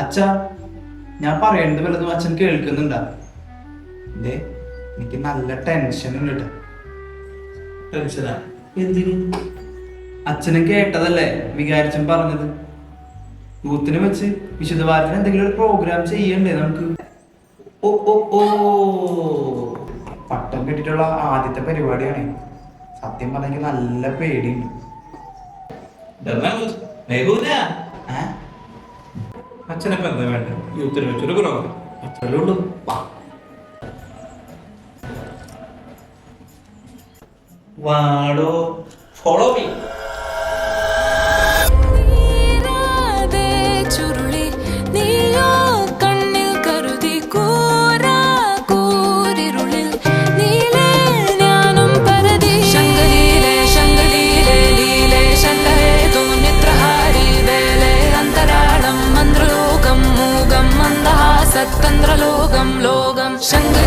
അച്ഛാ, ഞാൻ പറയേണ്ടത് വല്ലതും അച്ഛൻ കേൾക്കുന്നുണ്ടാ? എനിക്ക് നല്ല ടെൻഷൻ ഉണ്ട് കേട്ടോ. ടെൻഷനാ? എന്തിന്? അച്ഛനും കേട്ടതല്ലേ വികാരിച്ചൻ പറഞ്ഞത്? യൂത്തിനെ വെച്ച് വിശുദ്ധവാരത്തിന് എന്തെങ്കിലും ഒരു പ്രോഗ്രാം ചെയ്യണ്ടേ നമുക്ക്? ഓ ഓ ഓ, പട്ടം കെട്ടിട്ടുള്ള ആദ്യത്തെ പരിപാടിയാണ്. സത്യം പറഞ്ഞെങ്കിൽ നല്ല പേടിയുണ്ട്. അച്ഛനപ്പം എന്താ വേണ്ട? യൂത്തിന് വെച്ചൊരു പ്രോഗ്രാം അത്രേ ഉള്ളൂ. വാടോ, ഫോളോ മീ. സത്കന്ദ്രലോകം ലോകം ശങ്കര